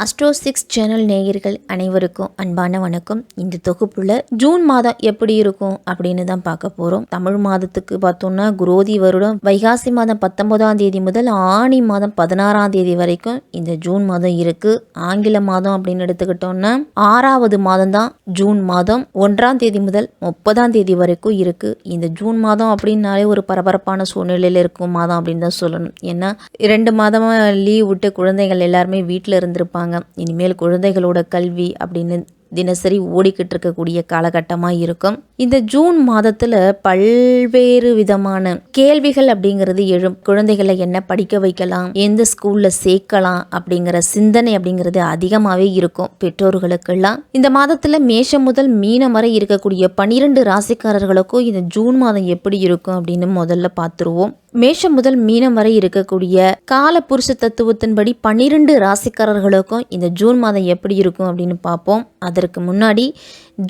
Astro 6 channel நேயர்கள் அனைவருக்கும் அன்பான வணக்கம். இந்த தொகுப்புல ஜூன் மாதம் எப்படி இருக்கும் அப்படின்னு தான் பார்க்க போறோம். தமிழ் மாதத்துக்கு பார்த்தோம்னா குரோதி வருடம் வைகாசி மாதம் 19ஆம் தேதி முதல் ஆனி மாதம் 16ஆம் தேதி வரைக்கும் இந்த ஜூன் மாதம் இருக்கு. ஆங்கில மாதம் அப்படின்னு எடுத்துக்கிட்டோம்னா 6வது மாதம் தான் ஜூன் மாதம் 1ஆம் தேதி முதல் 30ஆம் தேதி வரைக்கும் இருக்கு. இந்த ஜூன் மாதம் அப்படின்னாலே ஒரு பரபரப்பான சூழ்நிலையில இருக்கும் மாதம் அப்படின்னு தான் சொல்லணும். ஏன்னா 2 மாதமா லீவ் விட்டு குழந்தைகள் எல்லாருமே வீட்டில் இருந்திருப்பாங்க. இனிமேல் குழந்தைகளோட கல்வி அப்படின்னு தினசரி ஓடிக்கிட்டு இருக்கக்கூடிய காலகட்டமாக இருக்கும். இந்த ஜூன் மாதத்தில் பல்வேறு விதமான கேள்விகள் அப்படிங்கிறது எழும். குழந்தைகளை என்ன படிக்க வைக்கலாம், எந்த ஸ்கூலில் சேர்க்கலாம் அப்படிங்கிற சிந்தனை அப்படிங்கிறது அதிகமாகவே இருக்கும் பெற்றோர்களுக்கெல்லாம். இந்த மாதத்தில் மேஷம் முதல் மீனம் வரை இருக்கக்கூடிய 12 ராசிக்காரர்களுக்கும் இந்த ஜூன் மாதம் எப்படி இருக்கும் அப்படின்னு முதல்ல பார்த்துருவோம். மேஷம் முதல் மீனம் வரை இருக்கக்கூடிய கால புருஷ தத்துவத்தின்படி 12 ராசிக்காரர்களுக்கும் இந்த ஜூன் மாதம் எப்படி இருக்கும் அப்படின்னு பார்ப்போம். அதற்கு முன்னாடி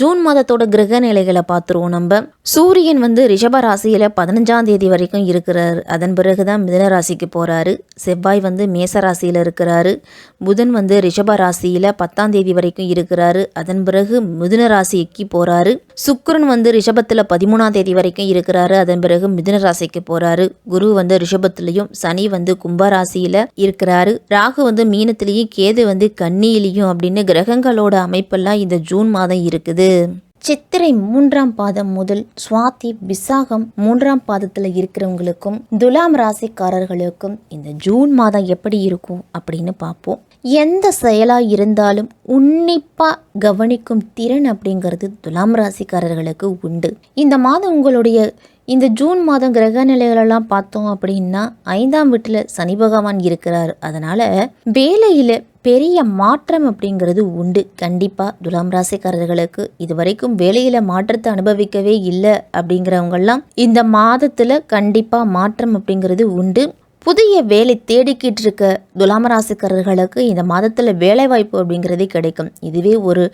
ஜூன் மாதத்தோட கிரக நிலைகளை பார்த்துருவோம். நம்ம சூரியன் ரிஷப ராசியில 15ஆம் தேதி வரைக்கும் இருக்கிறாரு. அதன் பிறகுதான் மிதுன ராசிக்கு போறாரு. செவ்வாய் மேச ராசியில இருக்கிறாரு. புதன் ரிஷப ராசியில 10ஆம் தேதி வரைக்கும் இருக்கிறாரு. அதன் பிறகு மிதுன ராசிக்கு போறாரு. சுக்கிரன் ரிஷபத்துல 13ஆம் தேதி வரைக்கும் இருக்கிறாரு. அதன் பிறகு மிதுன ராசிக்கு போறாரு. குரு ரிஷபத்திலையும், சனி கும்ப ராசியில இருக்கிறாரு. ராகு மீனத்திலையும், கேது கன்னியிலையும் அப்படின்னு கிரகங்களோட அமைப்பெல்லாம் இந்த ஜூன் மாதம் இருக்குது. சித்திரை 3ஆம் பாதம் முதல் சுவாதி விசாகம் 3ஆம் பாதத்துல இருக்கிறவங்களுக்கும் துலாம் ராசிக்காரர்களுக்கும் இந்த ஜூன் மாதம் எப்படி இருக்கும் அப்படின்னு பார்ப்போம். எந்த செயலா இருந்தாலும் உன்னிப்பா கவனிக்கும் திறன் அப்படிங்கிறது துலாம் ராசிக்காரர்களுக்கு உண்டு. இந்த மாதம் உங்களுடைய இந்த ஜூன் மாதம் கிரக நிலைகளெல்லாம் பார்த்தோம் அப்படின்னா 5ஆம் வீட்டில் சனி பகவான் இருக்கிறார். அதனால வேலையில பெரிய மாற்றம் அப்படிங்கிறது உண்டு. கண்டிப்பாக துலாம் ராசிக்காரர்களுக்கு இதுவரைக்கும் வேலையில் மாற்றத்தை அனுபவிக்கவே இல்லை அப்படிங்கிறவங்கெல்லாம் இந்த மாதத்தில் கண்டிப்பாக மாற்றம் அப்படிங்கிறது உண்டு. புதிய வேலை தேடிக்கிட்டு இருக்க துலாம் ராசிக்காரர்களுக்கு இந்த மாதத்தில் வேலை வாய்ப்பு அப்படிங்கிறது கிடைக்கும். இதுவே ஒரு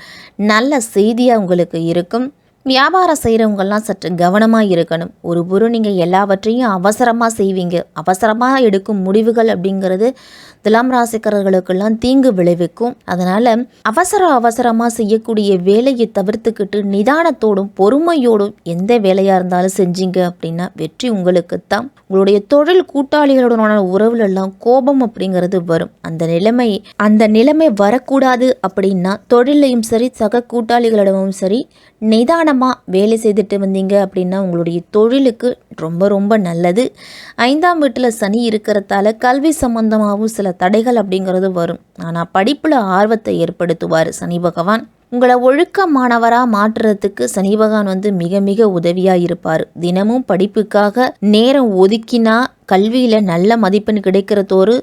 நல்ல செய்தியாக உங்களுக்கு இருக்கும். வியாபாரம் செய்கிறவங்கெல்லாம் சற்று கவனமாக இருக்கணும். ஒரு புறம் நீங்கள் எல்லாவற்றையும் அவசரமாக செய்வீங்க. அவசரமாக எடுக்கும் முடிவுகள் அப்படிங்கிறது துலாம் ராசிக்காரர்களுக்கெல்லாம் தீங்கு விளைவிக்கும். அதனால் அவசரமாக செய்யக்கூடிய வேலையை தவிர்த்துக்கிட்டு நிதானத்தோடும் பொறுமையோடும் எந்த வேலையாக இருந்தாலும் செஞ்சீங்க அப்படின்னா வெற்றி உங்களுக்குத்தான். உங்களுடைய தொழில் கூட்டாளிகளுடனான உறவுலெல்லாம் கோபம் அப்படிங்கிறது வரும். அந்த நிலைமை வரக்கூடாது அப்படின்னா தொழிலையும் சரி சக கூட்டாளிகளிடமும் சரி நிதானமாக வேலை செய்துட்டு வந்தீங்க அப்படின்னா உங்களுடைய தொழிலுக்கு ரொம்ப ரொம்ப நல்லது. 5ஆம் வீட்டில் சனி இருக்கிறதால கல்வி சம்பந்தமாகவும் சில தடைகள் அப்படிங்கிறது வரும். ஆனால் படிப்பில் ஆர்வத்தை ஏற்படுத்துவார் சனி பகவான். உங்களை ஒழுக்கமானவராக மாற்றுறதுக்கு சனி பகவான் மிக மிக உதவியாக இருப்பார். தினமும் படிப்புக்காக நேரம் ஒதுக்கினா கல்வியில் நல்ல மதிப்பெண் கிடைக்கிறதோரு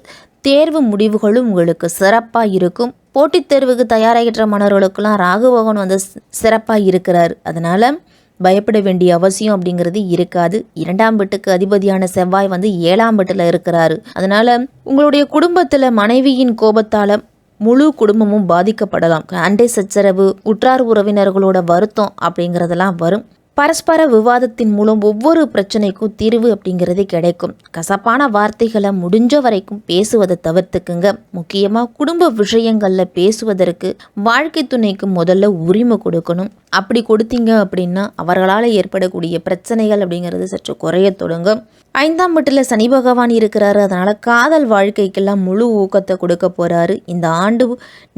தேர்வு முடிவுகளும் உங்களுக்கு சிறப்பாக இருக்கும். போட்டித் தேர்வுக்கு தயாராகின்ற மாணவர்களுக்கெல்லாம் ராகு பகவான் சிறப்பாக இருக்கிறார். அதனால் பயப்பட வேண்டிய அவசியம் அப்படிங்கிறது இருக்காது. 2ஆம் வீட்டுக்கு அதிபதியான செவ்வாய் 7ஆம் வீட்டில் இருக்கிறாரு. அதனால் உங்களுடைய குடும்பத்தில் மனைவியின் கோபத்தால் முழு குடும்பமும் பாதிக்கப்படலாம். அண்டை சச்சரவு, உற்றார் உறவினர்களோட வருத்தம் அப்படிங்கிறதெல்லாம் வரும். பரஸ்பர விவாதத்தின் மூலம் ஒவ்வொரு பிரச்சனைக்கும் தீர்வு அப்படிங்கிறது கிடைக்கும். கசப்பான வார்த்தைகளை முடிஞ்ச வரைக்கும் பேசுவதை தவிர்த்துக்குங்க. முக்கியமாக குடும்ப விஷயங்களில் பேசுவதற்கு வாழ்க்கை துணைக்கு முதல்ல உரிமை கொடுக்கணும். அப்படி கொடுத்தீங்க அப்படின்னா அவர்களால் ஏற்படக்கூடிய பிரச்சனைகள் அப்படிங்கிறது சற்று குறைய தொடங்கும். 5ஆம் வீட்டில் சனி பகவான் இருக்கிறாரு. அதனால் காதல் வாழ்க்கைக்கெல்லாம் முழு ஊக்கத்தை கொடுக்க போகிறாரு. இந்த ஆண்டு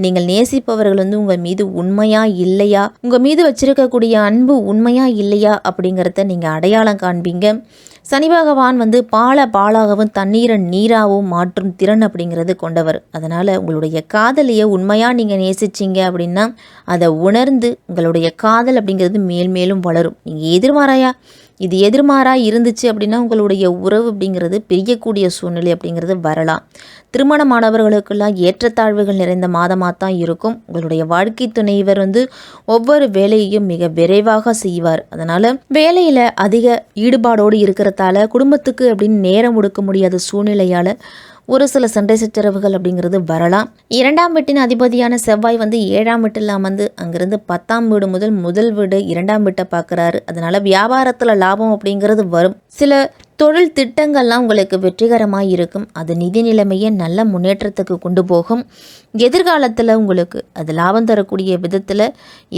நீங்கள் நேசிப்பவர்கள் உங்கள் மீது உண்மையா இல்லையா, உங்கள் மீது வச்சிருக்கக்கூடிய அன்பு உண்மையா இல்லையா அப்படிங்கிறத நீங்கள் அடையாளம் காண்பீங்க. சனி பகவான் பாலாகவும் தண்ணீரை நீராகவும் மாற்றும் திறன் அப்படிங்கிறது கொண்டவர். அதனால் உங்களுடைய காதலியை உண்மையாக நீங்கள் நேசிச்சிங்க அப்படின்னா அதை உணர்ந்து உங்களுடைய காதல் அப்படிங்கிறது மேலும் வளரும். நீங்கள் எதிர்மாறாக இருந்துச்சு அப்படின்னா உங்களுடைய உறவு அப்படிங்கிறது பிரியக்கூடிய சூழ்நிலை அப்படிங்கிறது வரலாம். திருமணமானவர்களுக்கெல்லாம் ஏற்றத்தாழ்வுகள் நிறைந்த மாதமாக தான் இருக்கும். உங்களுடைய வாழ்க்கை துணைவர் ஒவ்வொரு வேலையையும் மிக விரைவாக செய்வார். அதனால் வேலையில் அதிக ஈடுபாடோடு இருக்கிறதால குடும்பத்துக்கு அப்படின்னு நேரம் ஒடுக்க முடியாத சூழ்நிலையால் ஒரு சில சண்டை சச்சரவுகள் அப்படிங்கிறது வரலாம். 2ஆம் வீட்டின் அதிபதியான செவ்வாய் 7ஆம் வீட்டில் அங்கிருந்து 10ஆம் வீடு முதல் வீடு 2ஆம் வீட்டை பார்க்குறாரு. அதனால வியாபாரத்தில் லாபம் அப்படிங்கிறது வரும். சில தொழில் திட்டங்கள்லாம் உங்களுக்கு வெற்றிகரமாக இருக்கும். அது நிதி நிலைமையை நல்ல முன்னேற்றத்துக்கு கொண்டு போகும். எதிர்காலத்தில் உங்களுக்கு அது லாபம் தரக்கூடிய விதத்தில்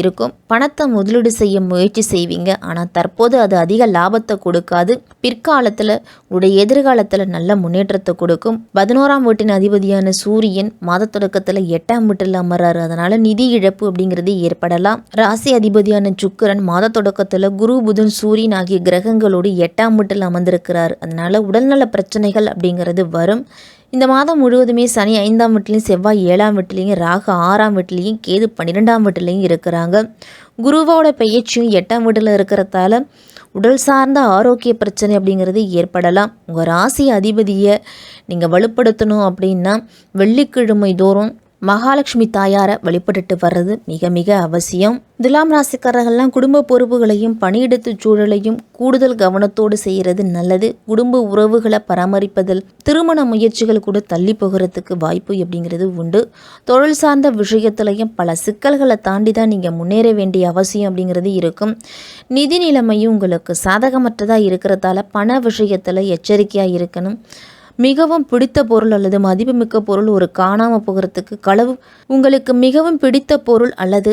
இருக்கும். பணத்தை முதலீடு செய்ய முயற்சி செய்வீங்க. ஆனால் தற்போது அது அதிக லாபத்தை கொடுக்காது. பிற்காலத்தில் உங்களுடைய எதிர்காலத்தில் நல்ல முன்னேற்றத்தை கொடுக்கும். 11ஆம் வீட்டின் அதிபதியான சூரியன் மாத தொடக்கத்தில் 8ஆம் வீட்டில் அமர்றாரு. அதனால் நிதி இழப்பு அப்படிங்கிறது ஏற்படலாம். ராசி அதிபதியான சுக்கிரன் மாத தொடக்கத்தில் குரு புதன் சூரியன் ஆகிய கிரகங்களோடு 8ஆம் வீட்டில் அமர்ந்திருக்கிறார். அதனால் உடல்நல பிரச்சனைகள் அப்படிங்கிறது வரும். இந்த மாதம் முழுவதுமே சனி 5ஆம் வீட்டிலையும் செவ்வாய் 7ஆம் வீட்டிலையும் ராகு 6ஆம் வீட்டிலையும் கேது 12ஆம் வீட்டிலையும் இருக்கிறாங்க. குருவோட பெயர்ச்சியும் 8ஆம் வீட்டில் இருக்கிறதால உடல் சார்ந்த ஆரோக்கிய பிரச்சனை அப்படிங்கிறது ஏற்படலாம். உங்கள் ராசி அதிபதியை நீங்கள் வலுப்படுத்தணும் அப்படின்னா வெள்ளிக்கிழமை தோறும் மகாலட்சுமி தாயாரை வழிபட்டுட்டு வர்றது மிக மிக அவசியம். துலாம் ராசிக்காரர்கள்லாம் குடும்ப பொறுப்புகளையும் பணியிடத்து சூழலையும் கூடுதல் கவனத்தோடு செய்கிறது நல்லது. குடும்ப உறவுகளை பராமரிப்பதில் திருமண முயற்சிகள் கூட தள்ளி போகிறதுக்கு வாய்ப்பு அப்படிங்கிறது உண்டு. தொழில் சார்ந்த விஷயத்திலையும் பல சிக்கல்களை தாண்டி தான் நீங்கள் முன்னேற வேண்டிய அவசியம் அப்படிங்கிறது இருக்கும். நிதி நிலைமையும் உங்களுக்கு சாதகமற்றதாக இருக்கிறதால பண விஷயத்தில் எச்சரிக்கையாக இருக்கணும். மிகவும் பிடித்த பொருள் அல்லது மதிப்புமிக்க பொருள் ஒரு காணாமல் போகிறதுக்கு களவு. உங்களுக்கு மிகவும் பிடித்த பொருள் அல்லது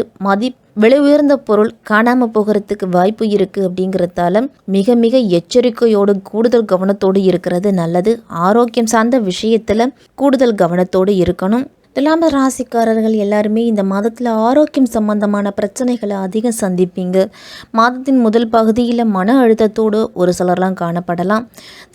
விலை உயர்ந்த பொருள் காணாமல் போகிறதுக்கு வாய்ப்பு இருக்குது. அப்படிங்கிறதால மிக மிக எச்சரிக்கையோடு கூடுதல் கவனத்தோடு இருக்கிறது நல்லது. ஆரோக்கியம் சார்ந்த விஷயத்தில் கூடுதல் கவனத்தோடு இருக்கணும். துலாம் ராசிக்காரர்கள் எல்லாருமே இந்த மாதத்தில் ஆரோக்கியம் சம்பந்தமான பிரச்சனைகளை அதிகம் சந்திப்பீங்க. மாதத்தின் முதல் பகுதியில் மன அழுத்தத்தோடு ஒரு சிலர்லாம் காணப்படலாம்.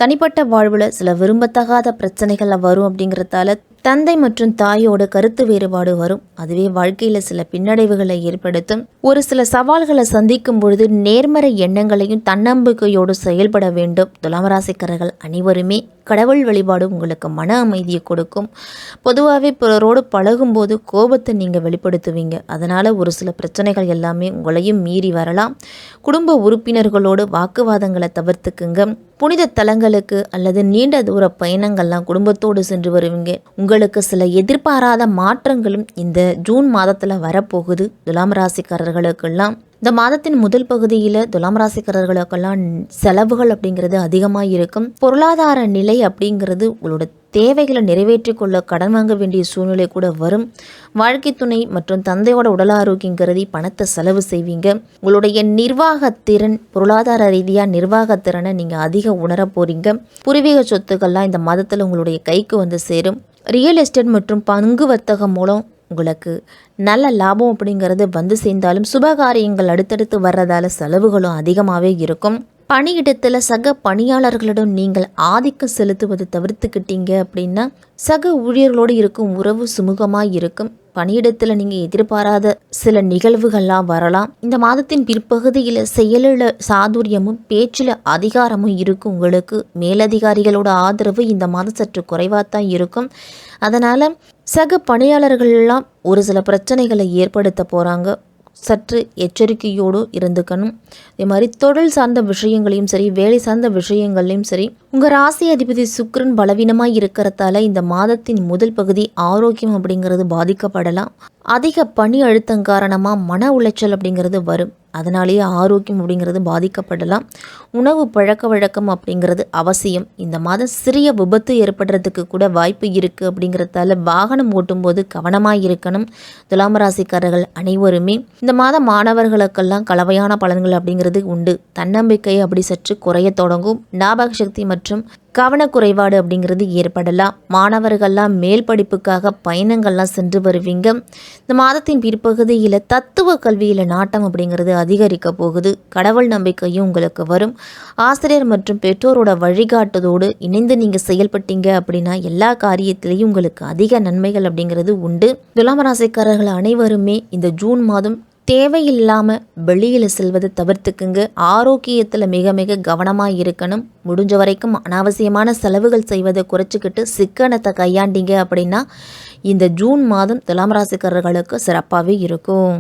தனிப்பட்ட வாழ்வில் சில விரும்பத்தகாத பிரச்சனைகள் வரும். அப்படிங்கிறதால தந்தை மற்றும் தாயோட கருத்து வேறுபாடு வரும். அதுவே வாழ்க்கையில் சில பின்னடைவுகளை ஏற்படுத்தும். ஒரு சில சவால்களை சந்திக்கும் பொழுது நேர்மறை எண்ணங்களையும் தன்னம்பிக்கையோடு செயல்பட வேண்டும். துலாம் ராசிக்காரர்கள் அனைவருமே கடவுள் வழிபாடு உங்களுக்கு மன அமைதியை கொடுக்கும். பொதுவாகவே பிறரோடு பழகும்போது கோபத்தை நீங்கள் வெளிப்படுத்துவீங்க. அதனால் ஒரு சில பிரச்சனைகள் எல்லாமே உங்களையும் மீறி வரலாம். குடும்ப உறுப்பினர்களோடு வாக்குவாதங்களை தவிர்த்துக்குங்க. புனித தலங்களுக்கு அல்லது நீண்ட தூர பயணங்கள்லாம் குடும்பத்தோடு சென்று வருவீங்க. உங்களுக்கு சில எதிர்பாராத மாற்றங்களும் இந்த ஜூன் மாதத்தில் வரப்போகுது. துலாம் ராசிக்காரர்களுக்கெல்லாம் இந்த மாதத்தின் முதல் பகுதியில் துலாம் ராசிக்காரர்களுக்கெல்லாம் செலவுகள் அப்படிங்கிறது அதிகமாக இருக்கும். பொருளாதார நிலை அப்படிங்கிறது உங்களோட தேவைகளை நிறைவேற்றி கொள்ள கடன் வாங்க வேண்டிய சூழ்நிலை கூட வரும். வாழ்க்கை துணை மற்றும் தந்தையோட உடல் ஆரோக்கியம் கருதி பணத்தை செலவு செய்வீங்க. உங்களுடைய நிர்வாகத்திறன் பொருளாதார ரீதியாக நிர்வாகத்திறனை நீங்கள் அதிகம் உணர போறீங்க. பூர்வீக சொத்துக்கள்லாம் இந்த மாதத்தில் உங்களுடைய கைக்கு வந்து சேரும். ரியல் எஸ்டேட் மற்றும் பங்கு வர்த்தகம் மூலம் உங்களுக்கு நல்ல லாபம் அப்படிங்கிறது வந்து சேர்ந்தாலும் சுபகாரியங்கள் அடுத்தடுத்து வர்றதால செலவுகளும் அதிகமாகவே இருக்கும். பணியிடத்தில் சக பணியாளர்களிடம் நீங்கள் ஆதிக்கம் செலுத்துவதை தவிர்த்துக்கிட்டீங்க அப்படின்னா சக ஊழியர்களோடு இருக்கும் உறவு சுமூகமாக இருக்கும். பணியிடத்தில் நீங்கள் எதிர்பாராத சில நிகழ்வுகள்லாம் வரலாம். இந்த மாதத்தின் பிற்பகுதியில் செயலில் சாதுரியமும் பேச்சில் அதிகாரமும் இருக்கும். உங்களுக்கு மேலதிகாரிகளோட ஆதரவு இந்த மாதம் சற்று குறைவாக தான் இருக்கும். அதனால் சக பணியாளர்கள்லாம் ஒரு சில பிரச்சனைகளை ஏற்படுத்த போகிறாங்க. சற்று எச்சரிக்கையோடு இருந்துக்கணும். இதே மாதிரி தொழில் சார்ந்த விஷயங்களையும் சரி வேலை சார்ந்த விஷயங்களையும் சரி உங்கள் ராசி அதிபதி சுக்கிரன் பலவீனமாக இருக்கிறதால இந்த மாதத்தின் முதல் பகுதி ஆரோக்கியம் அப்படிங்கிறது பாதிக்கப்படலாம். அதிக பணி அழுத்தம் காரணமாக மன உளைச்சல் அப்படிங்கிறது வரும். அதனாலேயே ஆரோக்கியம் அப்படிங்கிறது பாதிக்கப்படலாம். உணவு பழக்க வழக்கம் அப்படிங்கிறது அவசியம். இந்த மாதம் சிறிய விபத்து ஏற்படுறதுக்கு கூட வாய்ப்பு இருக்குது. அப்படிங்கிறதால வாகனம் ஓட்டும்போது கவனமாக இருக்கணும். துலாம் ராசிக்காரர்கள் அனைவருமே இந்த மாதம் மாணவர்களுக்கெல்லாம் கலவையான பலன்கள் அப்படிங்கிறது உண்டு. தன்னம்பிக்கை அப்படி சற்று குறைய தொடங்கும். ஞாபக சக்தி மற்றும் கவனக்குறைபாடு அப்படிங்கிறது ஏற்படலாம். மாணவர்கள்லாம் மேல் படிப்புக்காக பயணங்கள்லாம் சென்று வருவீங்க. இந்த மாதத்தின் பிற்பகுதியில் தத்துவ கல்வியில் நாட்டம் அப்படிங்கிறது அதிகரிக்க போகுது. கடவுள் நம்பிக்கையும் உங்களுக்கு வரும். ஆசிரியர் மற்றும் பெற்றோரோட வழிகாட்டுதோடு இணைந்து நீங்கள் செயல்பட்டீங்க அப்படின்னா எல்லா காரியத்திலையும் உங்களுக்கு அதிக நன்மைகள் அப்படிங்கிறது உண்டு. துலாம் ராசிக்காரர்கள் அனைவருமே இந்த ஜூன் மாதம் தேவையில்லாமல் வெளியில் செல்வதை தவிர்த்துக்குங்க. ஆரோக்கியத்தில் மிக மிக கவனமாக இருக்கணும். முடிஞ்ச வரைக்கும் அனாவசியமான செலவுகள் செய்வதை குறைச்சிக்கிட்டு சிக்கனத்தை கையாண்டீங்க அப்படின்னா இந்த ஜூன் மாதம் துலாம் ராசிக்காரர்களுக்கு சிறப்பாகவே இருக்கும்.